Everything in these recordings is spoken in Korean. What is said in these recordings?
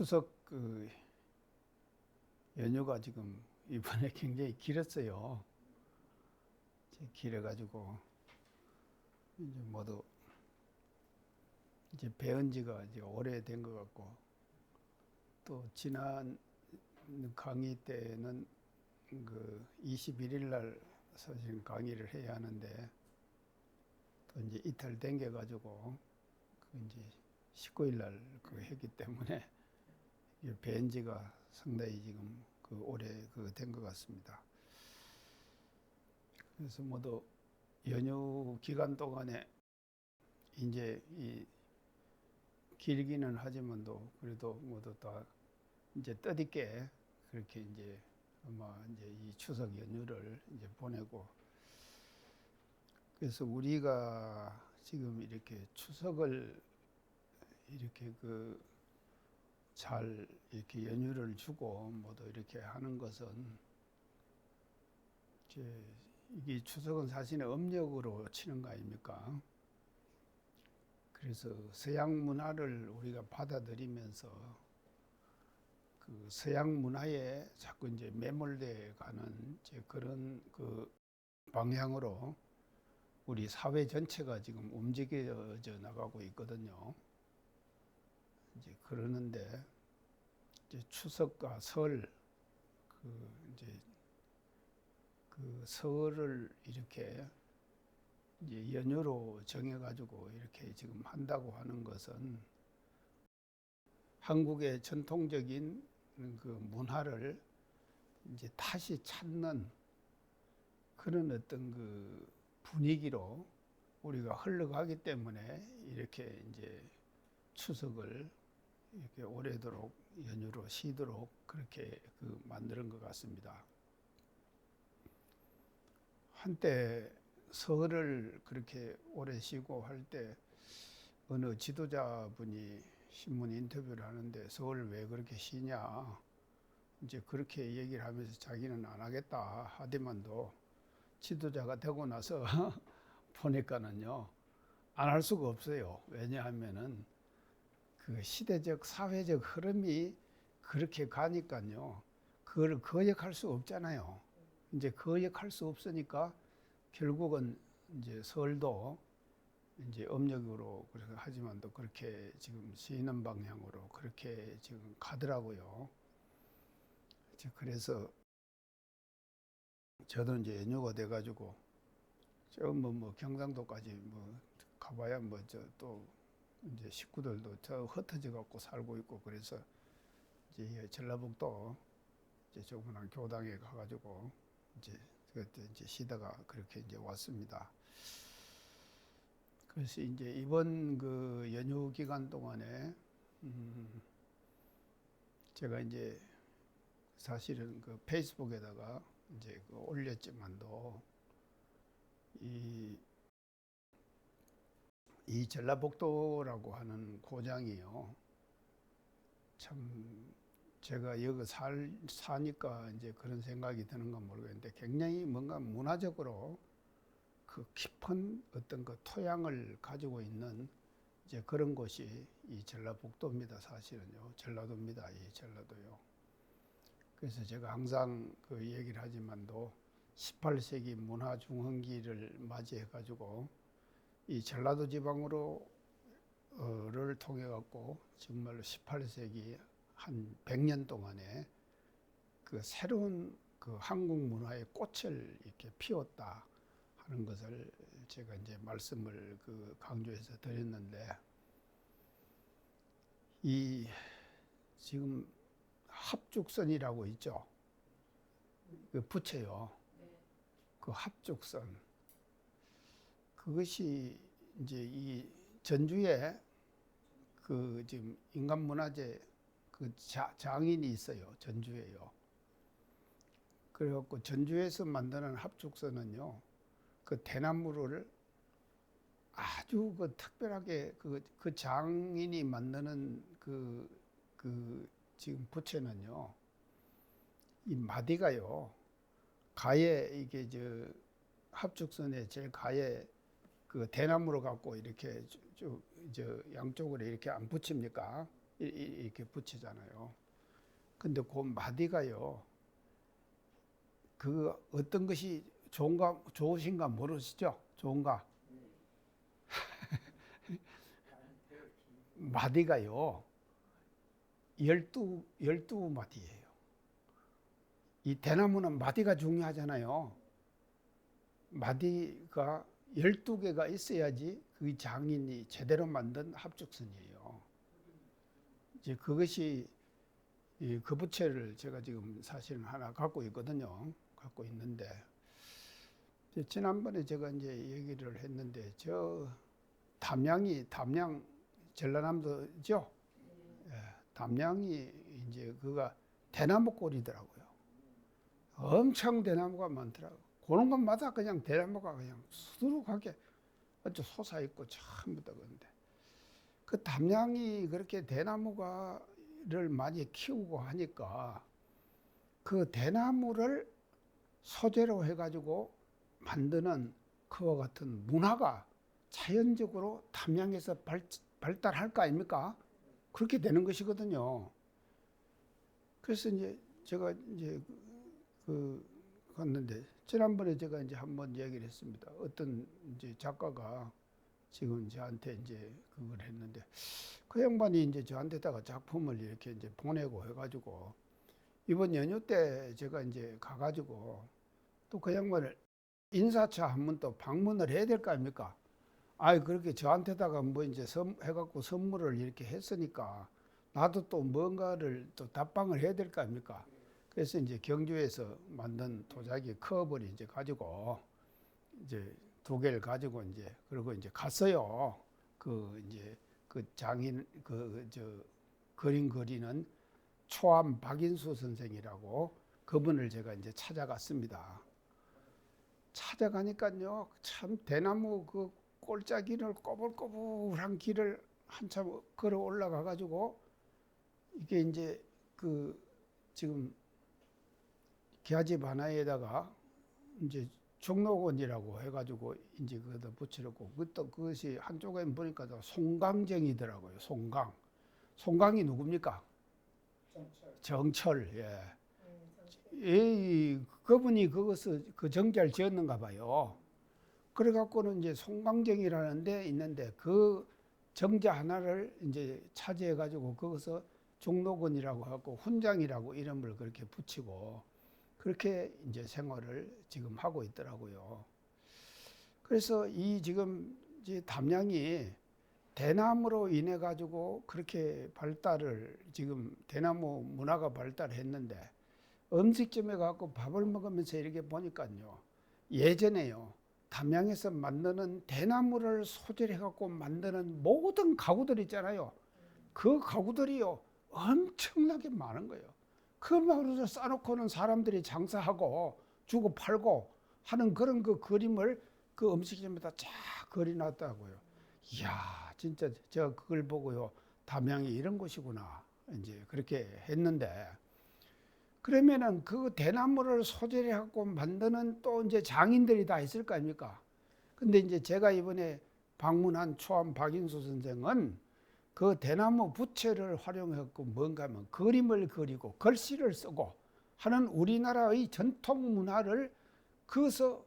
추석 연휴가 지금 이번에 굉장히 길었어요. 길어가지고 이제 모두 이제 배운 지가 이제 오래된 것 같고, 또 지난 강의 때는 21일 날 사실 강의를 해야 하는데, 또 이제 이틀 땡겨가지고 이제 19일 날 했기 때문에 배운 지가 상당히 지금 오래 된 것 같습니다. 그래서 모두 연휴 기간 동안에 이제 이 길기는 하지만도 그래도 모두 다 이제 뜻있게 그렇게 이제 아마 이제 이 추석 연휴를 이제 보내고, 그래서 우리가 지금 이렇게 추석을 이렇게 잘 이렇게 연휴를 주고 모두 이렇게 하는 것은, 이제 이게 추석은 사실은 음력으로 치는 거 아닙니까? 그래서 서양 문화를 우리가 받아들이면서 그 서양 문화에 자꾸 이제 매몰돼 가는 이제 그런 방향으로 우리 사회 전체가 지금 움직여져 나가고 있거든요. 이제 그러는데, 이제 추석과 설, 이제 설을 이렇게 이제 연휴로 정해가지고 이렇게 지금 한다고 하는 것은 한국의 전통적인 문화를 이제 다시 찾는 그런 어떤 분위기로 우리가 흘러가기 때문에 이렇게 이제 추석을 이렇게 오래도록 연휴로 쉬도록 그렇게 만드는 것 같습니다. 한때 설을 그렇게 오래 쉬고 할 때 어느 지도자분이 신문 인터뷰를 하는데, 설 왜 그렇게 쉬냐 이제 그렇게 얘기를 하면서 자기는 안 하겠다 하더만도 지도자가 되고 나서 보니까는요, 안 할 수가 없어요. 왜냐하면은 시대적 사회적 흐름이 그렇게 가니까요, 그걸 거역할 수 없잖아요. 이제 거역할 수 없으니까 결국은 이제 설도 이제 음력으로 그렇게 하지만도 그렇게 지금 쉬는 방향으로 그렇게 지금 가더라고요. 그래서 저도 이제 연휴가 돼가지고 뭐 경상도까지 뭐 가봐야 또 이제 식구들도 저 흩어져 갖고 살고 있고, 그래서 이제 전라북도 이제 조그만한 교당에 가가지고 이제 그때 이제 쉬다가 그렇게 이제 왔습니다. 그래서 이제 이번 연휴 기간 동안에 제가 이제 사실은 페이스북에다가 이제 올렸지만도 이 전라북도라고 하는 고장이요, 참 제가 여기 사니까 이제 그런 생각이 드는 건 모르겠는데, 굉장히 뭔가 문화적으로 깊은 어떤 토양을 가지고 있는 이제 그런 곳이 이 전라북도입니다. 사실은요, 전라도입니다. 이 전라도요. 그래서 제가 항상 얘기를 하지만도 18세기 문화중흥기를 맞이해 가지고 이 전라도 지방으로를 통해 갖고 정말로 18세기 한 100년 동안에 새로운 한국 문화의 꽃을 이렇게 피웠다 하는 것을 제가 이제 말씀을 강조해서 드렸는데, 이 지금 합죽선이라고 있죠. 부채요. 합죽선. 그것이 이제 이 전주에 지금 인간문화재 장인이 있어요. 전주에요. 그래갖고 전주에서 만드는 합죽선은요, 대나무를 아주 특별하게 장인이 만드는 지금 부채는요, 이 마디가요, 가에 이게 합죽선의 제일 가에 대나무로 갖고 이렇게 쭉 양쪽으로 이렇게 안 붙입니까? 이렇게 붙이잖아요. 근데 그 마디가요. 그 어떤 것이 좋으신가 모르시죠? 좋은가? 마디가요. 12마디예요. 이 대나무는 마디가 중요하잖아요. 마디가 12개가 있어야지 그 장인이 제대로 만든 합죽선이에요. 이제 그것이 그 부채를 제가 지금 사실은 하나 갖고 있거든요. 갖고 있는데 지난번에 제가 이제 얘기를 했는데 저 담양 전라남도죠. 예, 담양이 이제 그가 대나무 꼴이더라고요. 엄청 대나무가 많더라고요. 그런 것마다 그냥 대나무가 그냥 수두룩하게 아주 솟아있고 전부 다 그런데 그 담양이 그렇게 대나무를 많이 키우고 하니까 그 대나무를 소재로 해가지고 만드는 그와 같은 문화가 자연적으로 담양에서 발달할 거 아닙니까? 그렇게 되는 것이거든요. 그래서 이제 제가 이제 갔는데 지난번에 제가 이제 한번 얘기를 했습니다. 어떤 이제 작가가 지금 저한테 이제 그걸 했는데 그 양반이 이제 저한테다가 작품을 이렇게 이제 보내고 해가지고 이번 연휴 때 제가 이제 가가지고 또 그 양반을 인사차 한번 또 방문을 해야 될 거 아닙니까? 그렇게 저한테다가 뭐 이제 해갖고 선물을 이렇게 했으니까 나도 또 뭔가를 또 답방을 해야 될 거 아닙니까? 그래서 이제 경주에서 만든 도자기 컵을 이제 가지고 이제 2개를 가지고 이제 그리고 이제 갔어요. 이제 그 장인 그림 그리는 초암 박인수 선생이라고 그분을 제가 이제 찾아갔습니다. 찾아가니까요, 참 대나무 그 꼴짜기를 꼬불꼬불한 길을 한참 걸어 올라가 가지고 이게 이제 지금 기아집 하나에다가 이제 종록원이라고 해가지고 이제 그거다 붙여놓고 그것이 한쪽에 보니까 송강정이더라고요. 송강이 누굽니까? 정철. 예. 그분이 그 정자를 지었는가 봐요. 그래갖고는 이제 송강정이라는 데 있는데 그 정자 하나를 이제 차지해가지고 거기서 종록원이라고 하고 훈장이라고 이름을 그렇게 붙이고 그렇게 이제 생활을 지금 하고 있더라고요. 그래서 지금 이제 담양이 대나무로 인해 가지고 그렇게 지금 대나무 문화가 발달했는데 음식점에 가고 밥을 먹으면서 이렇게 보니까요. 예전에요. 담양에서 만드는 대나무를 소재로 해갖고 만드는 모든 가구들 있잖아요. 그 가구들이요. 엄청나게 많은 거예요. 그 마을에서 싸놓고는 사람들이 장사하고 주고 팔고 하는 그런 그 그림을 그 음식점에다 쫙 그려놨다고요. 이야, 진짜 제가 그걸 보고요. 담양이 이런 곳이구나. 이제 그렇게 했는데 그러면은 그 대나무를 소재로 갖고 만드는 또 이제 장인들이 다 있을 거 아닙니까? 근데 이제 제가 이번에 방문한 초암 박인수 선생은 그 대나무 부채를 활용해갖고 뭔가 하면 그림을 그리고 글씨를 쓰고 하는 우리나라의 전통 문화를 그래서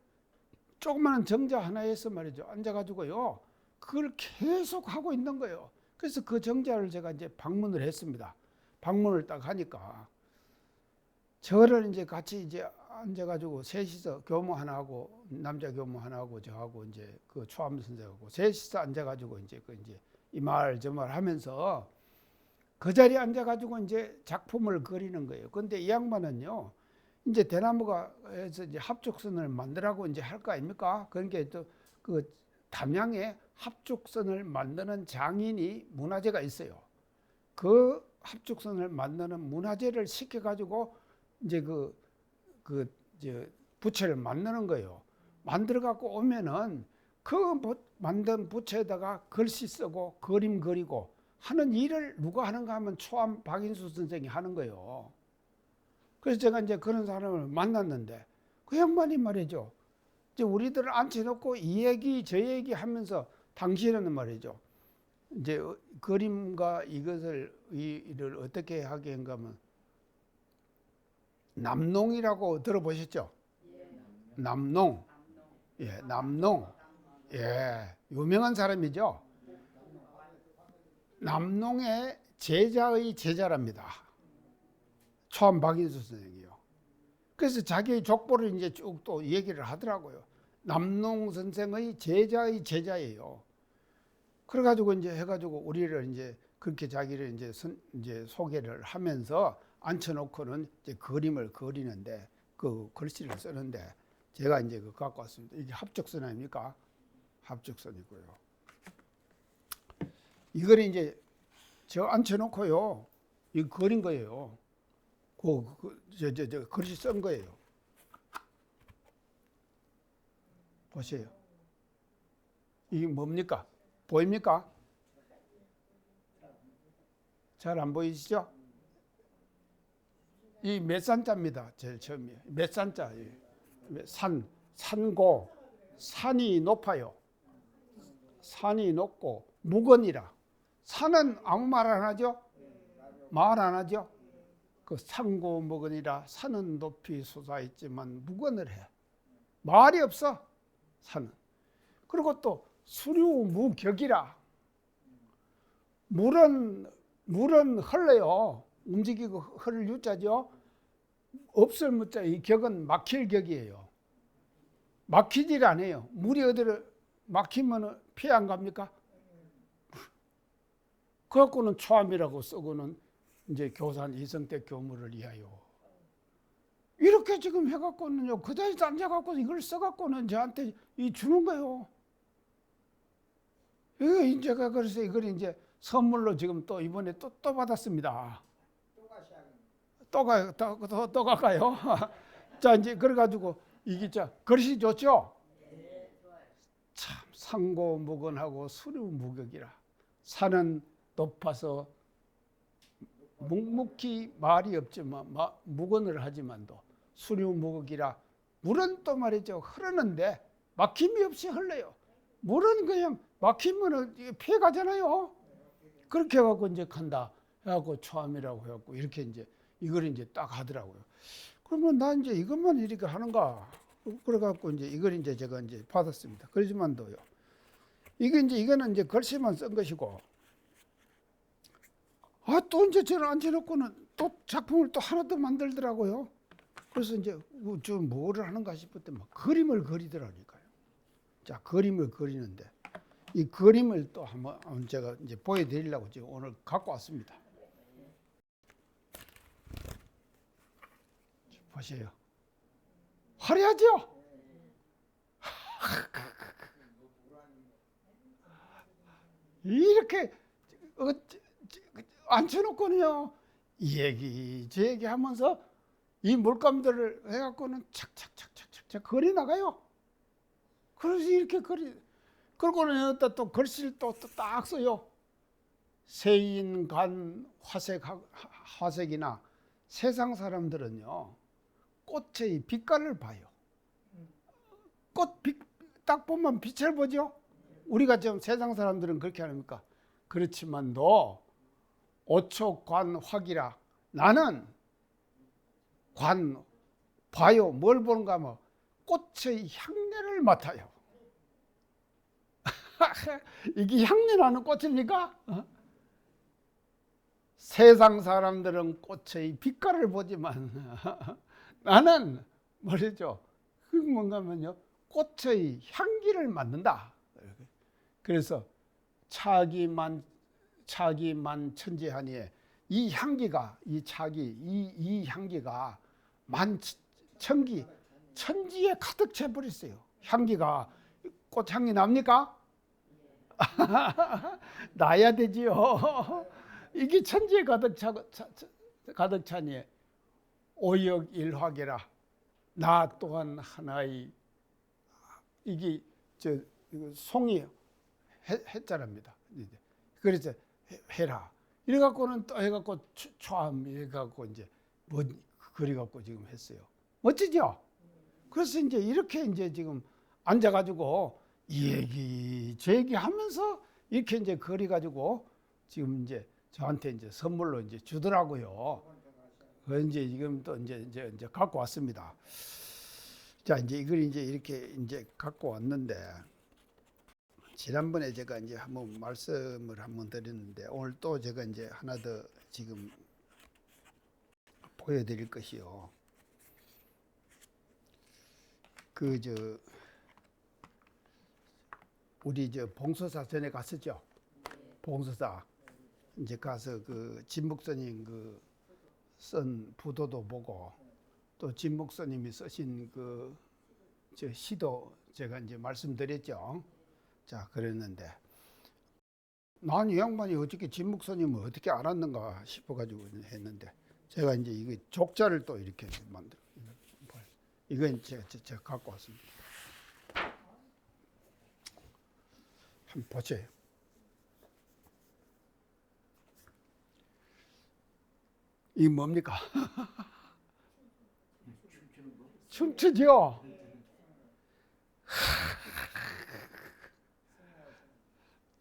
조그마한 정자 하나에서 말이죠. 앉아가지고요. 그걸 계속 하고 있는 거예요. 그래서 그 정자를 제가 이제 방문을 했습니다. 방문을 딱 하니까 저를 이제 같이 이제 앉아가지고 셋이서 교무 하나 하고 남자 교무 하나 하고 저하고 이제 그 초암 선생하고 셋이서 앉아가지고 이제 이 말 저 말 하면서 그 자리에 앉아가지고 이제 작품을 그리는 거예요. 근데 이 양반은요, 이제 대나무가 해서 이제 합죽선을 만들라고 이제 할 거 아닙니까? 그러니까 또 그 담양에 합죽선을 만드는 장인이 문화재가 있어요. 그 합죽선을 만드는 문화재를 시켜가지고 이제 이제 부채를 만드는 거예요. 만들어 갖고 오면은 그 만든 부채에다가 글씨 쓰고 그림 그리고 하는 일을 누가 하는가 하면 초암 박인수 선생이 하는 거예요. 그래서 제가 이제 그런 사람을 만났는데 그 양반이 말이죠. 이제 우리들을 앉혀놓고 이 얘기 저 얘기 하면서 당신은 말이죠. 이제 그림과 이를 어떻게 하게 한가 하면 남농이라고 들어보셨죠? 남농. 예, 남농. 예, 유명한 사람이죠. 남농의 제자의 제자랍니다. 초암 박인수 선생이요. 그래서 자기의 족보를 이제 쭉 또 얘기를 하더라고요. 남농 선생의 제자의 제자예요. 그래가지고 이제 해가지고 우리를 이제 그렇게 자기를 이제 소개를 하면서 앉혀놓고는 이제 그림을 그리는데 그 글씨를 쓰는데 제가 이제 그거 갖고 왔습니다. 이게 합적선 아닙니까? 합적선이고요. 이걸 이제 저 앉혀놓고요. 이거 그린 거예요. 저 글씨 쓴 거예요. 보세요. 이게 뭡니까? 보입니까? 잘 안 보이시죠? 이 몇산자입니다. 제일 처음이에요. 몇산자. 산고. 산이 높아요. 산이 높고 무건이라. 산은 아무 말 안 하죠? 말 안 하죠? 그 산고 무건이라 산은 높이 솟아있지만 무건을 해. 말이 없어. 산은. 그리고 또 수류무격이라. 물은 흘러요. 움직이고 흐를 유자죠. 없을 무자. 이 격은 막힐 격이에요. 막히질 않아요. 물이 어디를 막히면 피해 안 갑니까? 그래갖고는 초암이라고 쓰고는 이제 교산 이성택 교무를 위하여 이렇게 지금 해갖고는요. 그 자리에 앉아갖고 이걸 써갖고는 저한테 주는 거예요. 이거 제가 그래서 이걸 이제 선물로 지금 또 이번에 또 받았습니다. 또 갈까요? 자, 이제 그래가지고 이게 글씨 좋죠? 참 상고무건하고 수류무격이라. 산은 높아서 묵묵히 말이 없지만 무건을 하지만도 수류무격이라. 물은 또 말이죠. 흐르는데 막힘이 없이 흘러요. 물은 그냥 막히면 피해 가잖아요. 그렇게 해갖고 이제 간다. 해갖고 초암이라고 해갖고 이렇게 이제 이걸 이제 딱 하더라고요. 그러면 나 이제 이것만 이렇게 하는가? 그래갖고 이제 이걸 이제 제가 이제 받았습니다. 그러지만도요. 이거는 이제 글씨만 쓴 것이고. 또 이제 저를 앉혀놓고는 또 작품을 또 하나 더 만들더라고요. 그래서 이제 좀 뭐를 하는가 싶을 때 막 그림을 그리더라니까요. 자, 그림을 그리는데 이 그림을 또 한번 제가 이제 보여드리려고 지금 오늘 갖고 왔습니다. 보세요. 화려하죠? 이렇게 앉혀놓고는요. 이 얘기 저 얘기 하면서 이 물감들을 해갖고는 착착착착착 그려 나가요. 그래서 이렇게 그러고는 여기다 또 글씨를 또 딱 써요. 세인간 화색이나 세상 사람들은요. 꽃의 빛깔을 봐요. 꽃 딱 보면 빛을 보죠. 우리가 지금 세상 사람들은 그렇게 합니까? 그렇지만도 오촉관화기라. 나는 관 봐요. 뭘 보는가 하면 꽃의 향내를 맡아요. 이게 향내나는 꽃입니까? 세상 사람들은 꽃의 빛깔을 보지만 나는 말이죠. 그 뭔가 하면요. 꽃의 향기를 맡는다. 그래서 차기만 천지하니에 이 향기가 이 향기가 천지에 가득 차 버렸어요. 향기가 꽃향기 납니까? 나야 되지요. 이게 천지에 가득 차니 오역일화계라. 나 또한 하나의 이게 송이 해자랍니다. 그래서 해라. 이래 갖고는 또 해갖고 초암 이래 갖고 이제 뭐 그리 갖고 지금 했어요. 멋지죠? 그래서 이제 이렇게 이제 지금 앉아가지고 이 얘기 저 얘기 하면서 이렇게 이제 그려 가지고 지금 이제 저한테 이제 선물로 이제 주더라고요. 이제 지금 또 이제 갖고 왔습니다. 자, 이제 이걸 이제 이렇게 이제 갖고 왔는데, 지난번에 제가 이제 한번 말씀을 한번 드렸는데, 오늘 또 제가 이제 하나 더 지금 보여드릴 것이요. 우리 봉서사 전에 갔었죠. 봉서사 이제 가서 그 진목스님 쓴 부도도 보고, 또 진목스님이 쓰신 시도 제가 이제 말씀드렸죠. 자, 그랬는데 난 이 양반이 어떻게 진목스님을 어떻게 알았는가 싶어가지고 했는데, 제가 이제 이거 족자를 또 이렇게 만들어. 이건 제가 갖고 왔습니다. 한번 보세요. 이게 뭡니까? 춤추죠?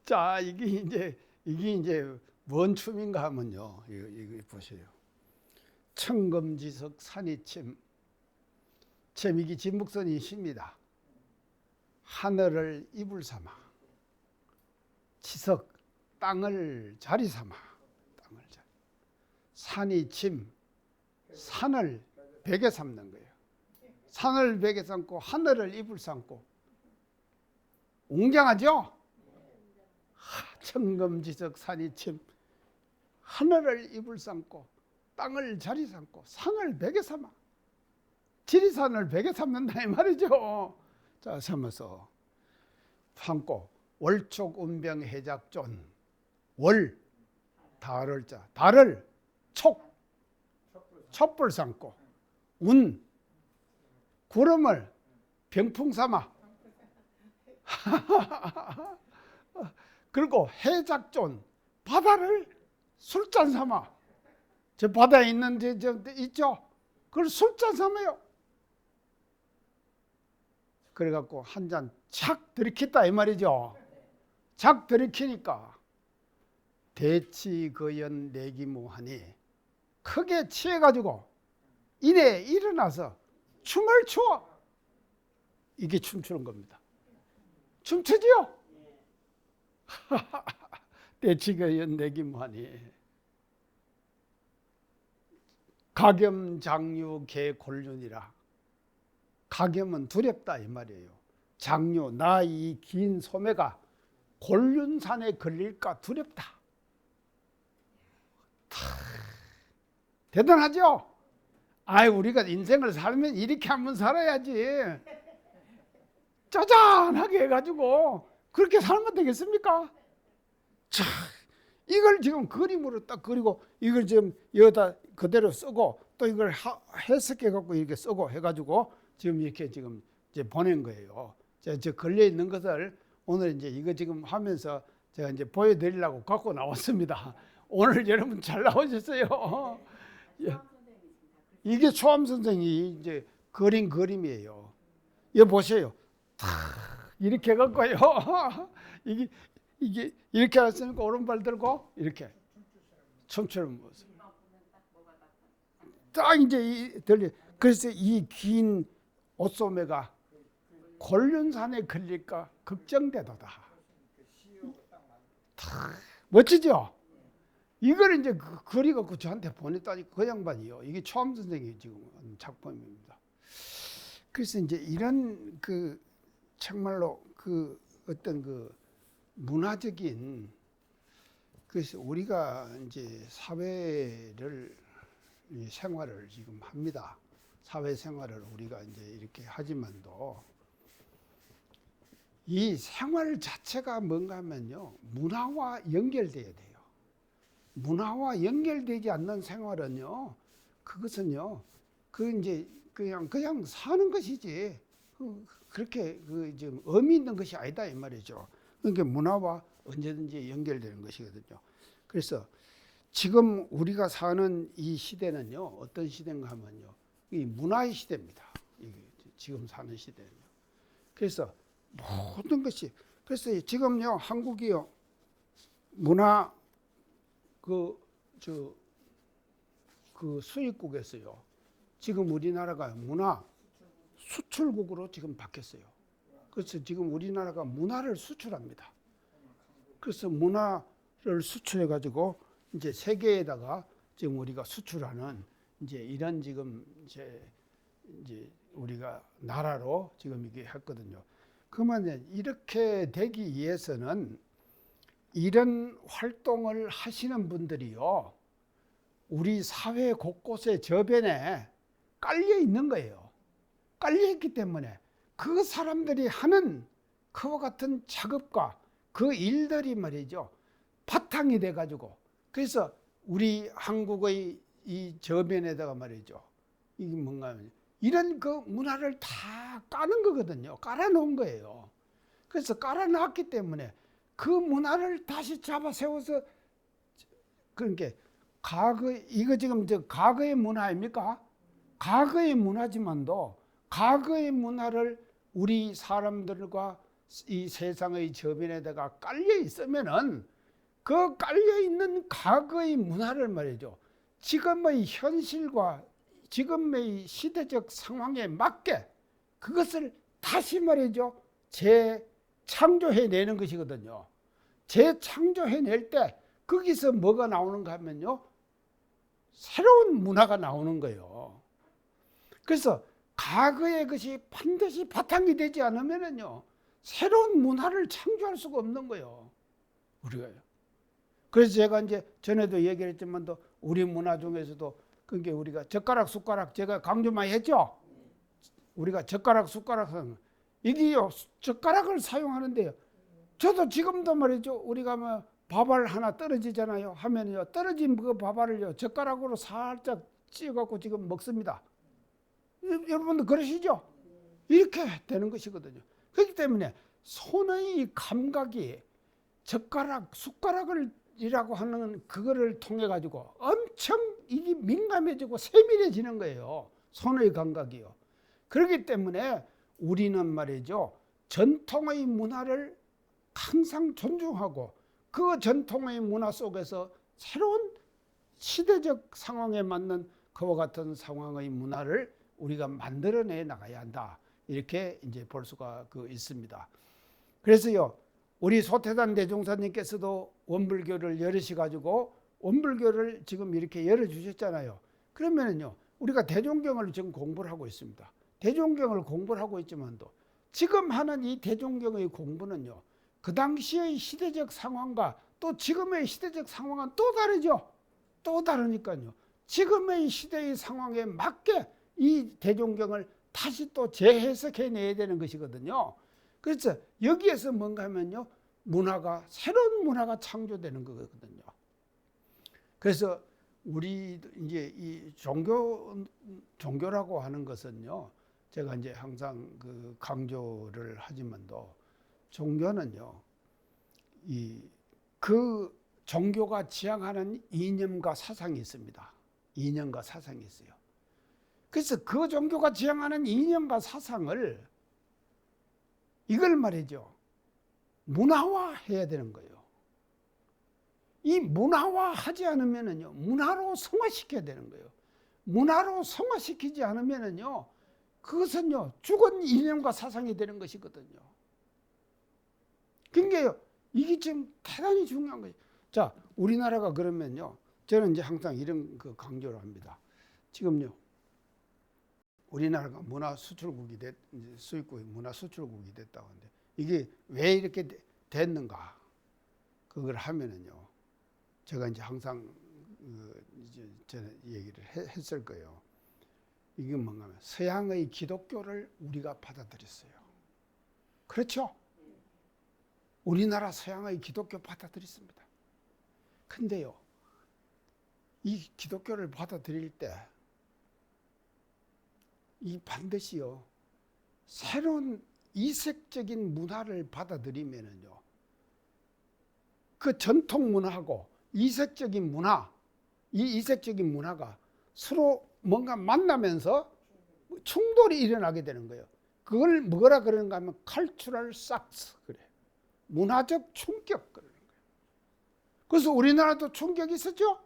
자, 이게 이제 뭔 춤인가 하면요. 이거 보세요. 청금지석 산이침. 이게 진목선이 십니다. 하늘을 이불 삼아, 지석 땅을 자리 삼아, 땅을 자리. 산이 침, 산을 베개 삼는 거예요. 산을 베개 삼고 하늘을 이불 삼고. 웅장하죠? 청금지석 산이 침, 하늘을 이불 삼고 땅을 자리 삼고 산을 베개 삼아. 지리산을 베개 삼는다 이 말이죠. 자, 삼아서 삼고 월촉 운병 해작존. 월 달을 자, 달을 촛불 삼고, 운 구름을 병풍 삼아. 그리고 해작존 바다를 술잔 삼아. 저 바다에 있는 데 있죠? 그걸 술잔 삼아요. 그래갖고 한 잔 착 들이켰다 이 말이죠. 착 들이키니까 대치거연 내기무하니 크게 취해가지고 이내 일어나서 춤을 추어. 이게 춤추는 겁니다. 춤추지요? 대치거연 내기무하니 가겸장유 개골륜이라. 가겸은 두렵다 이 말이에요. 장유, 나 이 긴 소매가 골륜산에 걸릴까 두렵다. 대단하죠? 우리가 인생을 살면 이렇게 한번 살아야지. 짜잔하게 해가지고 그렇게 살면 되겠습니까? 자, 이걸 지금 그림으로 딱 그리고 이걸 지금 여기다 그대로 쓰고 또 이걸 해석해갖고 이렇게 쓰고 해가지고 지금 이렇게 지금 이제 보낸 거예요. 저 걸려 있는 것을 오늘 이제 이거 지금 하면서 제가 이제 보여드리려고 갖고 나왔습니다. 오늘 여러분 잘 나오셨어요. 이게 초암 선생이 이제 그린 그림이에요. 이거 보세요. 이렇게 해갖고요. 이게 이렇게 했으니까 오른발 들고 이렇게 춤추는 모습. 딱 이제 들리. 그래서 이 긴 옷소매가 골륜산에 걸릴까 걱정되도다. 멋지죠? 이걸 이제 그리갖고 저한테 보냈다니 그 양반이요. 이게 초암 선생이 지금 작품입니다. 그래서 이제 이런 정말로 어떤 문화적인, 그래서 우리가 이제 사회를 생활을 지금 합니다. 사회생활을 우리가 이제 이렇게 하지만도 이 생활 자체가 뭔가 하면요, 문화와 연결돼야 돼요. 문화와 연결되지 않는 생활은요, 그것은요, 이제 그냥 사는 것이지, 그렇게 좀 의미 있는 것이 아니다 이 말이죠. 그러니까 문화와 언제든지 연결되는 것이거든요. 그래서 지금 우리가 사는 이 시대는요, 어떤 시대인가 하면요, 이 문화의 시대입니다. 지금 사는 시대는요. 그래서 모든 것이, 그래서 지금요, 한국이요, 문화 그 수입국에서요. 지금 우리나라가 문화 수출국으로 지금 바뀌었어요. 그래서 지금 우리나라가 문화를 수출합니다. 그래서 문화를 수출해 가지고 이제 세계에다가 지금 우리가 수출하는 이제 이런 지금 이제 우리가 나라로 지금 이게 했거든요. 그러면 이렇게 되기 위해서는 이런 활동을 하시는 분들이요, 우리 사회 곳곳에 저변에 깔려 있는 거예요. 깔려 있기 때문에 그 사람들이 하는 그와 같은 작업과 그 일들이 말이죠, 바탕이 돼 가지고, 그래서 우리 한국의 이 저변에다가 말이죠, 이게 뭔가 하면 이런 그 문화를 다 까는 거거든요. 깔아놓은 거예요. 그래서 깔아놨기 때문에 그 문화를 다시 잡아 세워서, 그러니까 이거 지금 과거의 문화 아닙니까? 과거의 문화지만도 과거의 문화를 우리 사람들과 이 세상의 저변에다가 깔려 있으면은 그 깔려 있는 과거의 문화를 말이죠, 지금의 현실과 지금의 시대적 상황에 맞게 그것을 다시 말이죠, 재창조해내는 것이거든요. 재창조해낼 때 거기서 뭐가 나오는가 하면요, 새로운 문화가 나오는 거예요. 그래서 과거의 것이 반드시 바탕이 되지 않으면요, 새로운 문화를 창조할 수가 없는 거예요, 우리가요. 그래서 제가 이제 전에도 얘기를 했지만도 우리 문화 중에서도 그게 우리가 젓가락 숟가락 제가 강조 많이 했죠. 우리가 젓가락 숟가락 이게요, 젓가락을 사용하는데요, 저도 지금도 말이죠, 우리가 뭐 밥알 하나 떨어지잖아요 하면요, 떨어진 그 밥알을요 젓가락으로 살짝 찌어갖고 지금 먹습니다. 여러분도 그러시죠? 이렇게 되는 것이거든요. 그렇기 때문에 손의 감각이 젓가락 숟가락이라고 하는 그거를 통해 가지고 엄청 이게 민감해지고 세밀해지는 거예요, 손의 감각이요. 그렇기 때문에 우리는 말이죠, 전통의 문화를 항상 존중하고 그 전통의 문화 속에서 새로운 시대적 상황에 맞는 그와 같은 상황의 문화를 우리가 만들어내 나가야 한다, 이렇게 이제 볼 수가 있습니다. 그래서요, 우리 소태단 대종사님께서도 원불교를 열으셔가지고 원불교를 지금 이렇게 열어주셨잖아요. 그러면은요, 우리가 대종경을 지금 공부를 하고 있습니다. 대종경을 공부를 하고 있지만도 지금 하는 이 대종경의 공부는요, 그 당시의 시대적 상황과 또 지금의 시대적 상황은 또 다르죠. 또 다르니까요, 지금의 시대의 상황에 맞게 이 대종경을 다시 또 재해석해 내야 되는 것이거든요. 그래서 여기에서 뭔가 하면요, 새로운 문화가 창조되는 거거든요. 그래서 우리 이제 이 종교라고 하는 것은요, 제가 이제 항상 강조를 하지만도 종교는요, 그 종교가 지향하는 이념과 사상이 있습니다. 이념과 사상이 있어요. 그래서 그 종교가 지향하는 이념과 사상을 이걸 말이죠, 문화화해야 되는 거예요. 이 문화화하지 않으면은요, 문화로 성화시켜야 되는 거예요. 문화로 성화시키지 않으면은요, 그것은요 죽은 이념과 사상이 되는 것이거든요. 그러니까 이게 지금 대단히 중요한 거예요. 자, 우리나라가 그러면요, 저는 이제 항상 이런 강조를 합니다. 지금요, 우리나라가 문화 수출국이 수입국이 문화 수출국이 됐다고 하는데 이게 왜 이렇게 됐는가? 그걸 하면은요, 제가 이제 항상 이제 저는 얘기를 했을 거예요. 이게 뭔가 하면 서양의 기독교를 우리가 받아들였어요. 그렇죠? 우리나라 서양의 기독교 받아들였습니다. 근데요, 이 기독교를 받아들일 때 이 반드시요, 새로운 이색적인 문화를 받아들이면은요, 그 전통 문화하고 이색적인 문화, 이 이색적인 문화가 서로 뭔가 만나면서 충돌이 일어나게 되는 거예요. 그걸 뭐라 그러는가 하면 칼추럴 삭스 그래. 문화적 충격 그러는 거예요. 그래서 우리나라도 충격이 있었죠?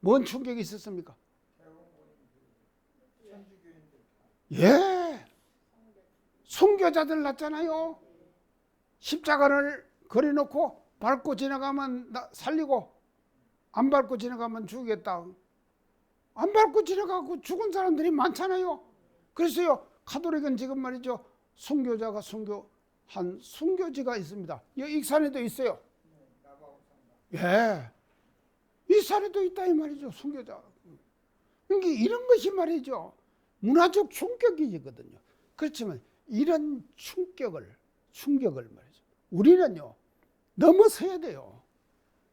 뭔 충격이 있었습니까? 예. 순교자들 났잖아요. 십자가를 그려놓고 밟고 지나가면 살리고 안 밟고 지나가면 죽이겠다. 안 밟고 지나가고 죽은 사람들이 많잖아요. 그래서요, 가톨릭은 지금 말이죠, 순교자가 순교한 순교지가 있습니다. 익산에도 있어요. 예. 익산에도 있다 이 말이죠, 순교자. 그러니까 이런 것이 말이죠, 문화적 충격이거든요. 그렇지만 이런 충격을 말이죠, 우리는요 넘어서야 돼요.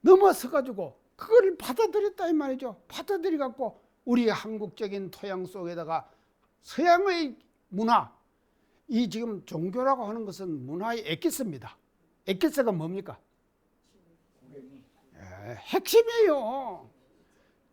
넘어서 가지고 그걸 받아들였다 이 말이죠. 받아들여 갖고 우리의 한국적인 토양 속에다가 서양의 문화, 이 지금 종교라고 하는 것은 문화의 엑기스입니다. 엑기스가 뭡니까? 예, 핵심이에요.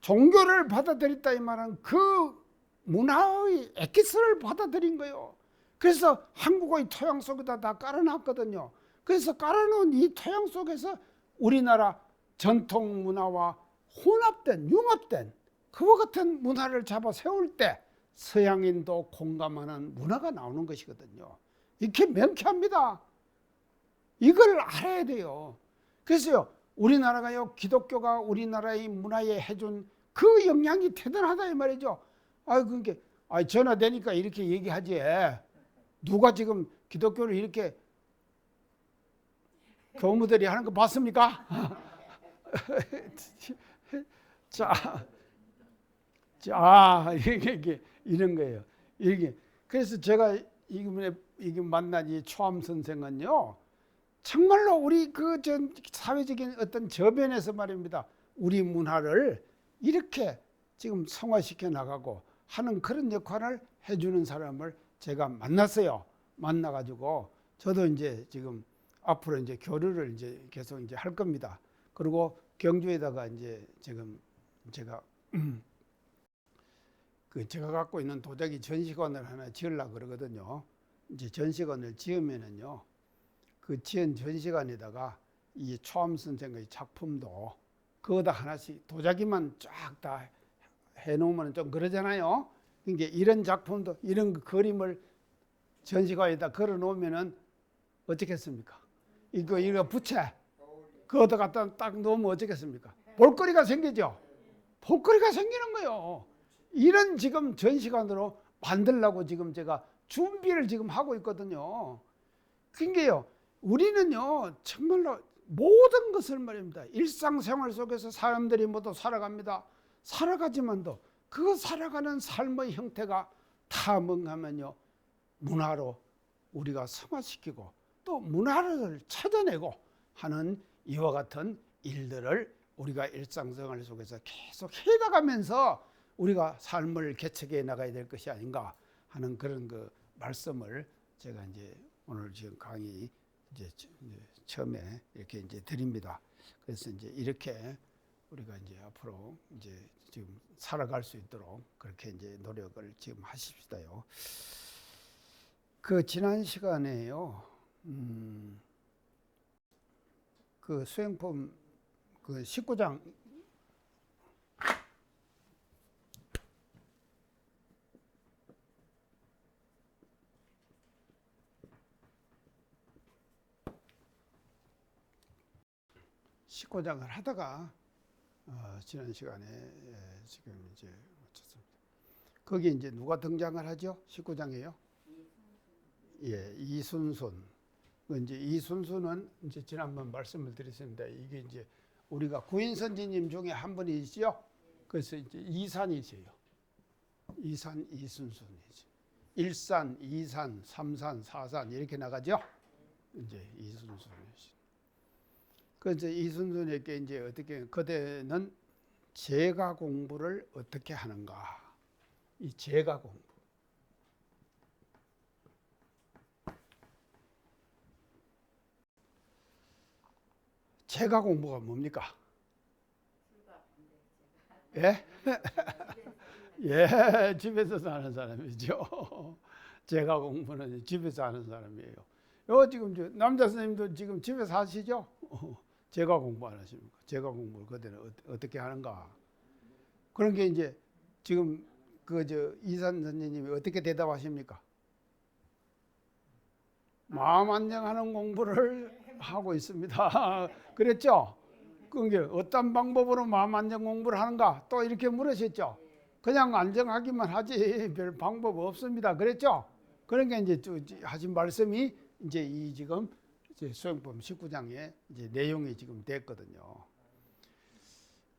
종교를 받아들였다 이 말은 그 문화의 엑기스를 받아들인 거예요. 그래서 한국의 토양 속에다 다 깔아놨거든요. 그래서 깔아놓은 이 토양 속에서 우리나라 전통 문화와 혼합된, 융합된 그와 같은 문화를 잡아 세울 때 서양인도 공감하는 문화가 나오는 것이거든요. 이렇게 명쾌합니다. 이걸 알아야 돼요. 그래서요, 우리나라가요, 기독교가 우리나라의 문화에 해준 그 영향이 대단하다 이 말이죠. 그러니까 전화되니까 이렇게 얘기하지. 누가 지금 기독교를 이렇게 교무들이 하는 거 봤습니까? 이게 이런 거예요. 이게 그래서 제가 이게 만난 이 초암 선생은요, 정말로 우리 그 전 사회적인 어떤 저변에서 말입니다, 우리 문화를 이렇게 지금 성화시켜 나가고 하는 그런 역할을 해주는 사람을 제가 만났어요. 만나가지고 저도 이제 지금 앞으로 이제 교류를 이제 계속 이제 할 겁니다. 그리고 경주에다가 이제 지금 제가 제가 갖고 있는 도자기 전시관을 하나 지으려고 그러거든요. 이제 전시관을 지으면은요, 그 지은 전시관에다가 이 초암 선생의 작품도 그거다 하나씩 도자기만 쫙 다 해놓으면 좀 그러잖아요. 그러니까 이런 작품도, 이런 그림을 전시관에다 걸어 놓으면은 어떻겠습니까? 이거 부채 그거다 갖다 딱 놓으면 어떻겠습니까? 볼거리가 생기죠. 볼거리가 생기는 거예요. 이런 지금 전시관으로 만들려고 지금 제가 준비를 지금 하고 있거든요. 그러니까요, 우리는요 정말로 모든 것을 말입니다, 일상생활 속에서 사람들이 모두 살아갑니다. 살아가지만도 그 살아가는 삶의 형태가 다 뭔가 하면요, 문화로 우리가 성화시키고 또 문화를 찾아내고 하는 이와 같은 일들을 우리가 일상생활 속에서 계속 해나가면서 우리가 삶을 개척해 나가야 될 것이 아닌가 하는 그런 그 말씀을 제가 이제 오늘 지금 강의 이제 처음에 이렇게 이제 드립니다. 그래서 이제 이렇게 우리가 이제 앞으로 이제 지금 살아갈 수 있도록 그렇게 이제 노력을 지금 하십시다요. 그 지난 시간에요, 그 수행품 그 19장 을 하다가 지난 시간에 지금 이제 마쳤습니다. 거기 이제 누가 등장을 하죠? 19장이에요. 예, 이순순. 이제 이순순은 이제 지난번 말씀을 드렸습니다. 이게 이제 우리가 구인 선지님 중에 한 분이시죠. 그래서 이제 이산이세요. 이산 이순순이지. 1산, 2산, 3산, 4산 이렇게 나가죠. 이제 이순순이시. 그래서 이순순에게 이제 어떻게 그대는 제가 공부를 어떻게 하는가? 이 제가 공부. 제가 공부가 뭡니까? 예? 예, 집에서 사는 사람이죠. 제가 공부는 집에서 하는 사람이에요. 지금 남자 선생님도 지금 집에서 하시죠? 제가 공부 안 하십니까? 제가 공부를 그대로 어떻게 하는가? 그런 게 이제 지금 이산 선생님이 어떻게 대답하십니까? 마음 안정하는 공부를 하고 있습니다. 그랬죠? 그게 어떤 방법으로 마음 안정 공부를 하는가? 또 이렇게 물으셨죠? 그냥 안정하기만 하지 별 방법 없습니다. 그랬죠? 그런 게 이제 하신 말씀이 이제 이 지금 이제 수행법 19장의 이제 내용이 지금 됐거든요.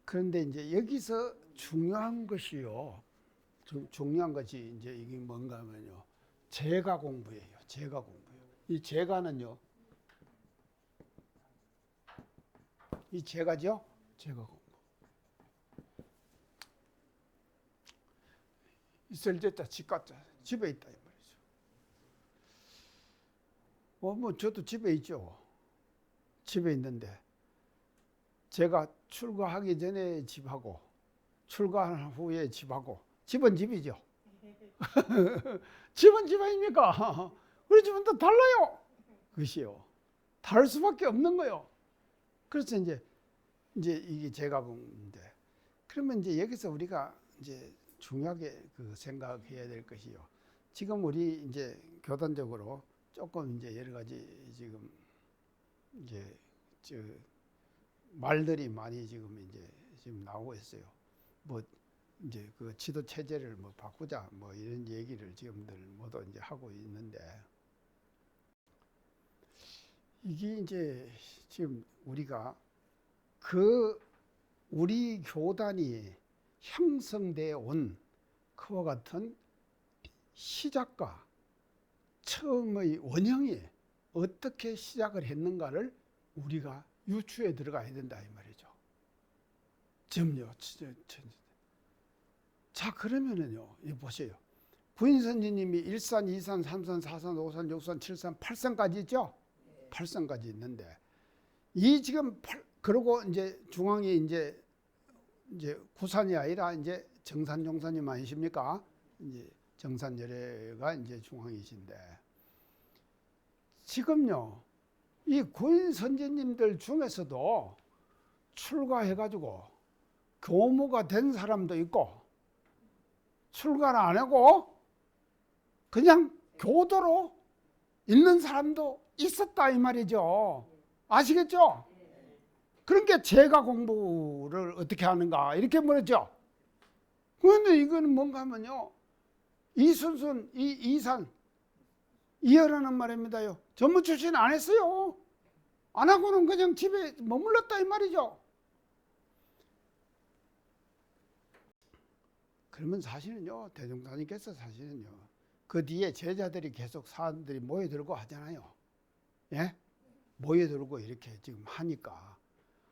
그런데 이제 여기서 중요한 것이요. 중요한 것이 이제 이게 뭔가 하면요. 제가 공부예요. 제가 공부예요. 이 제가는요. 이 제가죠? 제가 공부. 있을 때자 집갔자 집에 있다 이 말이죠. 뭐 저도 집에 있죠. 집에 있는데 제가 출가하기 전에 집하고 출가한 후에 집하고 집은 집이죠. 집은 집 아닙니까? 우리 집은 또 달라요. 그것이요. 다를 수밖에 없는 거요. 그래서 이제 이게 제가 공부인데 그러면 이제 여기서 우리가 이제 중요하게 생각해야 될 것이요. 지금 우리 이제 교단적으로 조금 이제 여러 가지 지금 이제 말들이 많이 지금 나오고 있어요. 뭐 이제 그 지도 체제를 뭐 바꾸자 뭐 이런 얘기를 지금들 모두 이제 하고 있는데 이게 이제 지금 우리가 우리 교단이 형성되어 온 그와 같은 시작과 처음의 원형이 어떻게 시작을 했는가를 우리가 유추에 들어가야 된다 이 말이죠. 지금요. 자 그러면은요. 이 보세요. 부인선지님이 1산, 2산, 3산, 4산, 5산, 6산, 7산, 8산까지 있죠. 8산까지 있는데 이 지금 그러고 이제 중앙이 이제 9산이 아니라 이제 정산, 용산님 아니십니까? 이제 정산 열애가 이제 중앙이신데 지금요 이 구인 선제님들 중에서도 출가해가지고 교무가 된 사람도 있고 출가를 안 하고 그냥 교도로 있는 사람도 있었다 이 말이죠. 아시겠죠? 그러니까 제가 공부를 어떻게 하는가 이렇게 물었죠. 그런데 이거는 뭔가 하면요. 이순순, 이산, 이열하는 말입니다요. 전문 출신 안 했어요. 안 하고는 그냥 집에 머물렀다 이 말이죠. 그러면 사실은요. 대종사님께서 사실은요. 그 뒤에 제자들이 계속 사람들이 모여들고 하잖아요. 예? 모여들고 이렇게 지금 하니까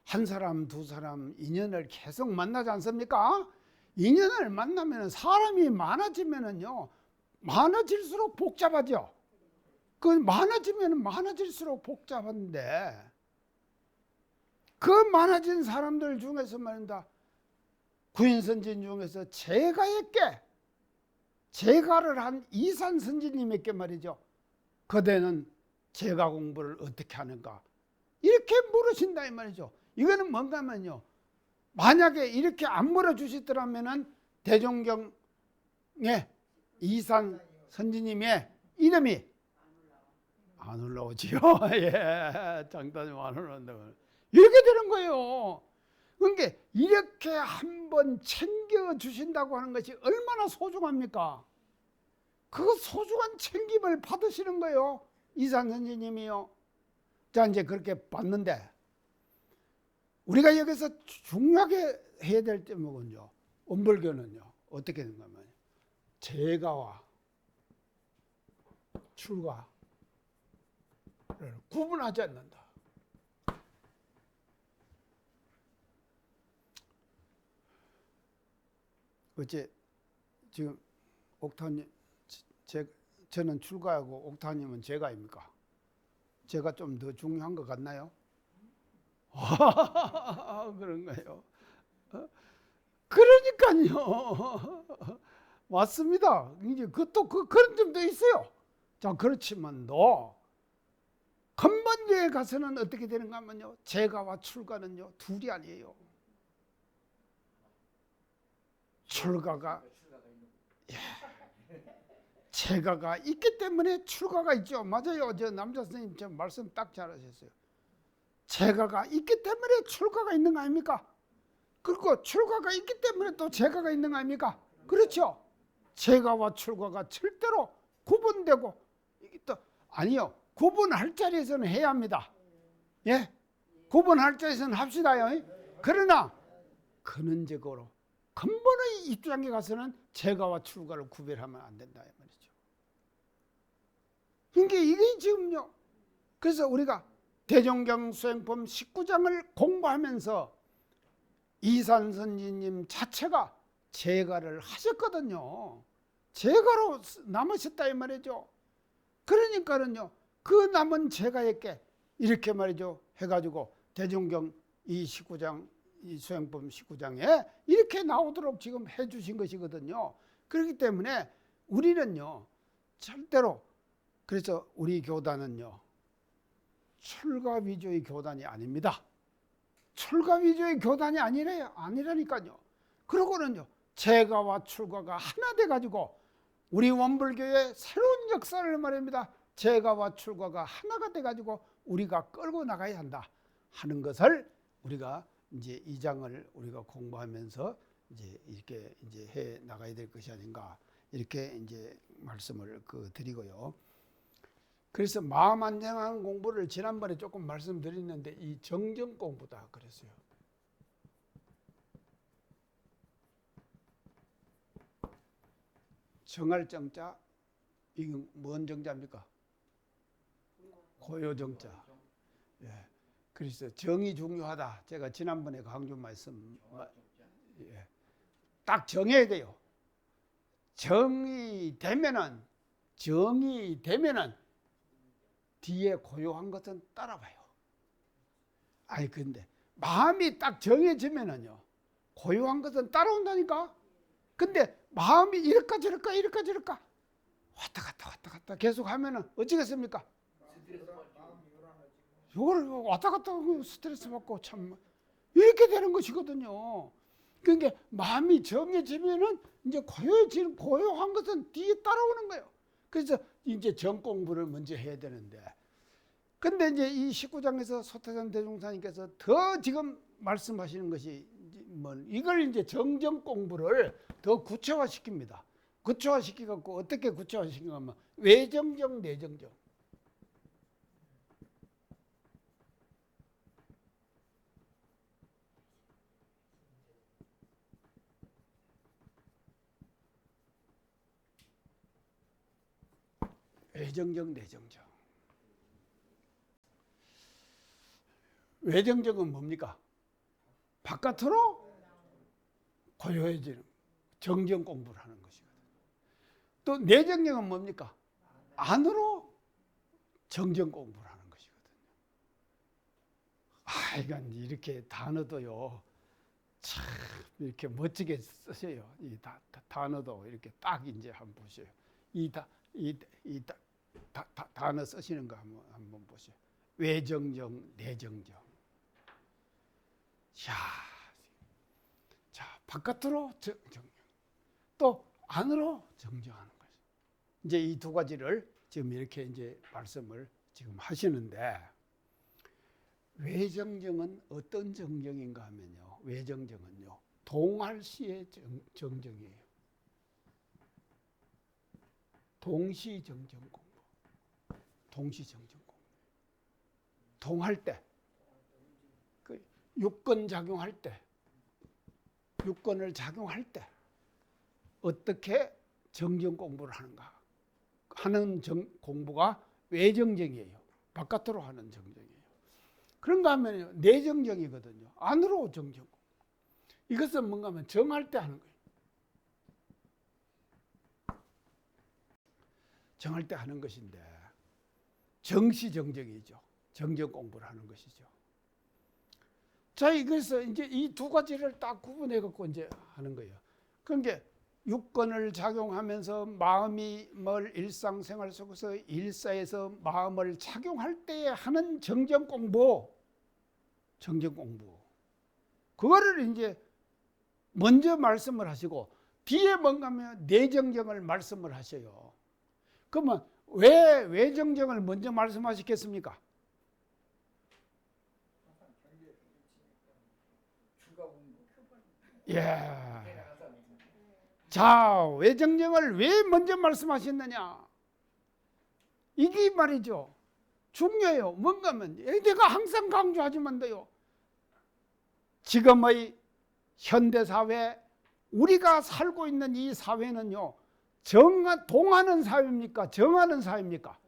한 사람 두 사람 인연을 계속 만나지 않습니까? 인연을 만나면 사람이 많아지면은요 많아질수록 복잡하죠. 그 많아지면 많아질수록 복잡한데 그 많아진 사람들 중에서 말입니다. 구인선진 중에서 제가를 한 이산 선지님에게 말이죠. 그대는 제가 공부를 어떻게 하는가 이렇게 물으신다 이 말이죠. 이거는 뭔가 하면요. 만약에 이렇게 안 물어주시더라면은 대종경의 이산 선지님의 이름이 안 올라오지요. 예, 장단님 안 올라온다고 이렇게 되는 거예요. 그러니까 이렇게 한번 챙겨주신다고 하는 것이 얼마나 소중합니까? 그 소중한 챙김을 받으시는 거예요. 이산 선지님이요. 자 이제 그렇게 봤는데 우리가 여기서 중요하게 해야 될 제목은요. 엄벌교는요. 어떻게 되는가 하면 제가와 출가를 구분하지 않는다. 어째 지금 옥타님 저는 출가하고 옥타님은 제가입니까? 제가 좀 더 중요한 것 같나요? 그런가요? 그러니까요. 맞습니다. 이제 그것도 그런 점도 있어요. 자, 그렇지만도 근본교에 가서는 어떻게 되는가 하면요, 제가와 출가는요 둘이 아니에요. 출가가, 예, 제가가 있기 때문에 출가가 있죠. 맞아요. 저 남자 선생님 저 말씀 딱 잘하셨어요. 제가가 있기 때문에 출가가 있는 거 아닙니까? 그리고 출가가 있기 때문에 또 제가가 있는 거 아닙니까? 그렇죠. 제가와 출가가 절대로 구분되고, 이게 또 아니요, 구분할 자리에서는 해야 합니다. 예, 구분할 자리에서는 합시다요. 그러나 근원적으로 근본의 입장에 가서는 제가와 출가를 구별하면 안 된다 이 말이죠. 이게 지금요. 그래서 우리가 대종경 수행법 19장을 공부하면서 이산 선지님 자체가 제가를 하셨거든요. 제가로 남으셨다 이 말이죠. 그러니까는요, 그 남은 제가에게 이렇게 말이죠 해가지고 대종경 이 19장 이 수행법 19장에 이렇게 나오도록 지금 해주신 것이거든요. 그렇기 때문에 우리는요 절대로, 그래서 우리 교단은요 출가 위주의 교단이 아닙니다. 출가 위주의 교단이 아니라니까요. 그러고는요 제가와 출가가 하나 돼가지고 우리 원불교의 새로운 역사를 말입니다. 제가와 출가가 하나가 돼가지고 우리가 끌고 나가야 한다 하는 것을 우리가 이제 이 장을 우리가 공부하면서 이제 이렇게 이제 해 나가야 될 것이 아닌가 이렇게 이제 말씀을 드리고요. 그래서 마음 안정한 공부를 지난번에 조금 말씀드렸는데 이 정정 공부다 그랬어요. 정할 정자, 이건 뭔 정자입니까? 고요 정자. 예. 그래서 정이 중요하다. 제가 지난번에 강조 말씀, 예. 딱 정해야 돼요. 정이 되면은 뒤에 고요한 것은 따라와요. 아니 근데 마음이 딱 정해지면은요 고요한 것은 따라온다니까. 근데 마음이 이럴까 저럴까 왔다 갔다 계속 하면은 어찌겠습니까? 이걸 왔다 갔다 스트레스 받고 참 이렇게 되는 것이거든요. 그러니까 마음이 정해지면은 이제 고요한 것은 뒤에 따라오는 거예요. 그래서 이제 정 공부를 먼저 해야 되는데, 근데 이제 이 19장에서 소태산 대종사님께서 더 지금 말씀하시는 것이 이걸 이제 정정 공부를 더 구체화시킵니다. 구체화시키고 어떻게 구체화시키냐면 외정정, 내정정. 외정정, 내정정. 외정정은 뭡니까? 바깥으로 고요해지는 정정 공부를 하는 것이거든요. 또 내정정은 뭡니까? 안으로 정정 공부를 하는 것이거든요. 이건 이렇게 단어도요 참 이렇게 멋지게 쓰세요. 이 단어도 이렇게 딱 이제 한번 보세요. 이 단어 쓰시는 거 한번 보세요. 외정정, 내정정. 자, 바깥으로 정정, 또 안으로 정정하는 거죠. 이제 이 두 가지를 지금 이렇게 이제 말씀을 지금 하시는데, 외정정은 어떤 정정인가 하면요, 외정정은요 동할시의 정정이에요. 동시정정 공부, 동시정정 공부. 동할 때, 그 육권 작용할 때, 육권을 작용할 때 어떻게 정정 공부를 하는가 하는 공부가 외정정이에요. 바깥으로 하는 정정이에요. 그런가 하면 내정정이거든요. 안으로 정정. 이것은 뭔가 하면 정할 때 하는 거예요. 정할 때 하는 것인데 정시정정이죠. 정정 공부를 하는 것이죠. 자, 그래서 이제 이 두 가지를 딱 구분해 갖고 이제 하는 거예요. 그러니까 육권을 작용하면서 마음이 일상생활 속에서 일사에서 마음을 착용할 때에 하는 정정 공부, 그거를 이제 먼저 말씀을 하시고 뒤에 뭔가 하면 내정정을 말씀을 하셔요. 그러면 왜 외정정을 먼저 말씀하시겠습니까? 예. 자, 외정정을 왜 먼저 말씀하셨느냐? 이게 말이죠. 중요해요. 뭔가 하면 내가 항상 강조하지만 돼요. 지금의 현대사회, 우리가 살고 있는 이 사회는요, 동하는 사회입니까? 정하는 사회입니까?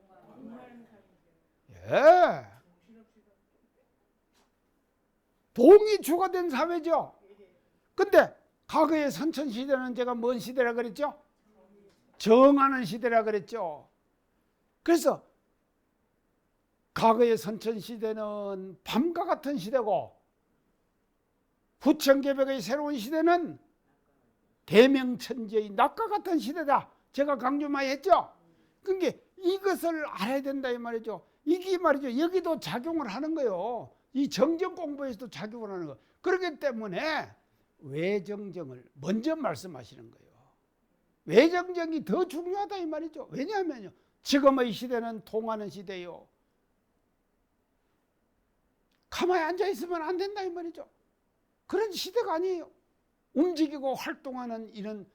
예. 동이 주가 된 사회죠. 근데 과거의 선천시대는 제가 뭔 시대라 그랬죠? 정하는 시대라 그랬죠. 그래서 과거의 선천시대는 밤과 같은 시대고 부천개벽의 새로운 시대는 대명천지의 낮과 같은 시대다. 제가 강조 많이 했죠. 그러니까 이것을 알아야 된다 이 말이죠. 이게 말이죠. 여기도 작용을 하는 거예요. 이 정정 공부에서도 작용을 하는 거. 그렇기 때문에 외정정을 먼저 말씀하시는 거예요. 외정정이 더 중요하다 이 말이죠. 왜냐하면요, 지금의 시대는 통하는 시대예요. 가만히 앉아 있으면 안 된다 이 말이죠. 그런 시대가 아니에요. 움직이고 활동하는 이런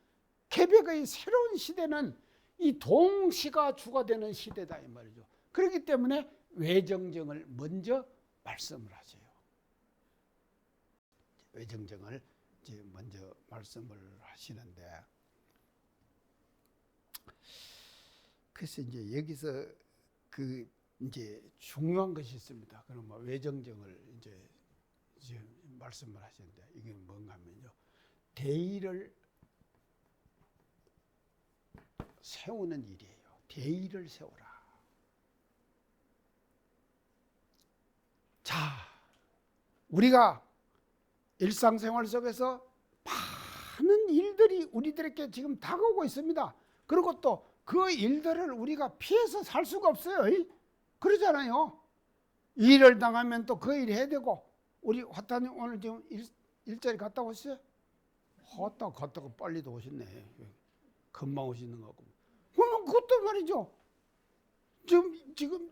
개벽의 새로운 시대는 이 동시가 주가 되는 시대다 이 말이죠. 그렇기 때문에 외정정을 먼저 말씀을 하세요. 외정정을 이제 먼저 말씀을 하시는데, 그래서 이제 여기서 그 이제 중요한 것이 있습니다. 그러면 외정정을 이제 말씀을 하시는데, 이게 뭔가 하면요, 대의를 세우는 일이에요. 대의를 세우라. 자, 우리가 일상생활 속에서 많은 일들이 우리들에게 지금 다가오고 있습니다. 그리고 또 그 일들을 우리가 피해서 살 수가 없어요. 그러잖아요. 일을 당하면 또 그 일 해야 되고. 우리 화타님 오늘 지금 일자리 갔다 오셨어요? 갔다가 빨리도 오셨네. 금방 오시는 거 같고. 그러면 그것도 말이죠. 지금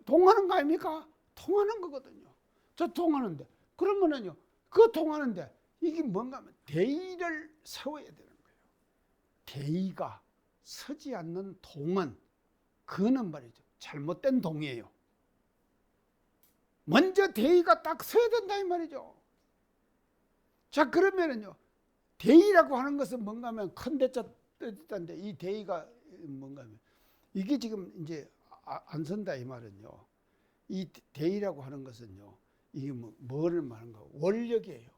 통하는 거 아닙니까? 통하는 거거든요. 저 통하는데. 그러면은요, 그 통하는데 이게 뭔가 하면 대의를 세워야 되는 거예요. 대의가 서지 않는 동은, 그는 말이죠, 잘못된 동이에요. 먼저 대의가 딱 서야 된다 이 말이죠. 자, 그러면은요, 대의라고 하는 것은 뭔가 하면 큰 대자 뜻인데, 이 대의가 뭔가 하면 이게 지금 이제 안 선다 이 말은요, 이 대의라고 하는 것은요, 이게 뭐를 말하는가? 원력이에요.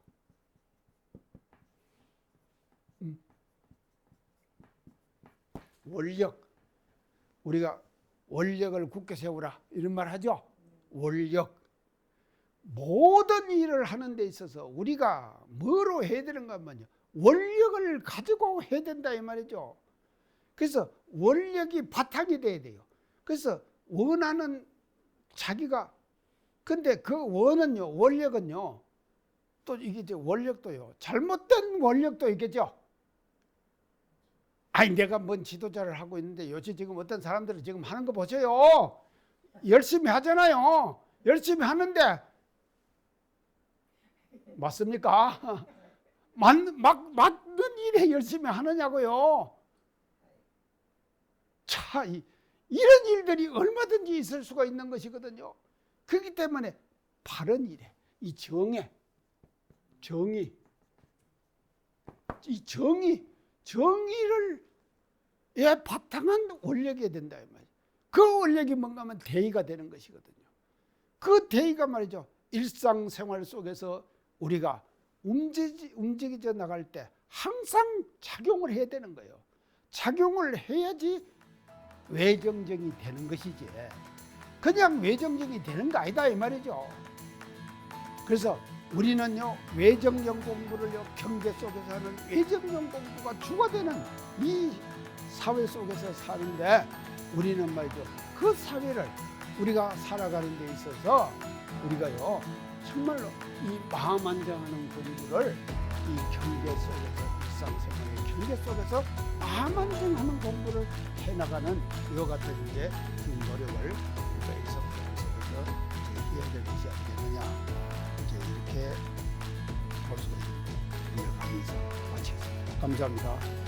원력. 우리가 원력을 굳게 세우라 이런 말 하죠. 원력. 모든 일을 하는 데 있어서 우리가 뭐로 해야 되는가 하면요, 원력을 가지고 해야 된다 이 말이죠. 그래서 원력이 바탕이 돼야 돼요. 그래서 원하는 자기가, 근데 그 원은요, 원력은요, 또 이게 이제 원력도요, 잘못된 원력도 있겠죠. 아니, 내가 뭔 지도자를 하고 있는데 요새 지금 어떤 사람들은 지금 하는 거 보세요. 열심히 하잖아요. 열심히 하는데 맞습니까? 맞는 일에 열심히 하느냐고요. 자, 이런 일들이 얼마든지 있을 수가 있는 것이거든요. 그렇기 때문에 바른 일에, 이 정의, 이 정의를 바탕한 원력이 된다 이 말이에요. 그 원력이 뭔가 하면 대의가 되는 것이거든요. 그 대의가 말이죠, 일상생활 속에서 우리가 움직이져 나갈 때 항상 작용을 해야 되는 거예요. 작용을 해야지 외정정이 되는 것이지, 그냥 외정정이 되는 거 아니다 이 말이죠. 그래서 우리는요 외정형 공부를요 경제 속에서 하는 외정형 공부가 주가 되는 이 사회 속에서 사는데 우리는 말이죠 그 사회를 우리가 살아가는 데 있어서 우리가요 정말로 이 마음 안정하는 공부를 이 경제 속에서 일상생활의 경제 속에서 마음 안정하는 공부를 해나가는 이와 같은 이제 그 노력을 우리가 일상생활 속에서 해야 될 것이 아니겠느냐 이제 이렇게 볼 수가 있습니다. 이어가면서 마치겠습니다. 감사합니다.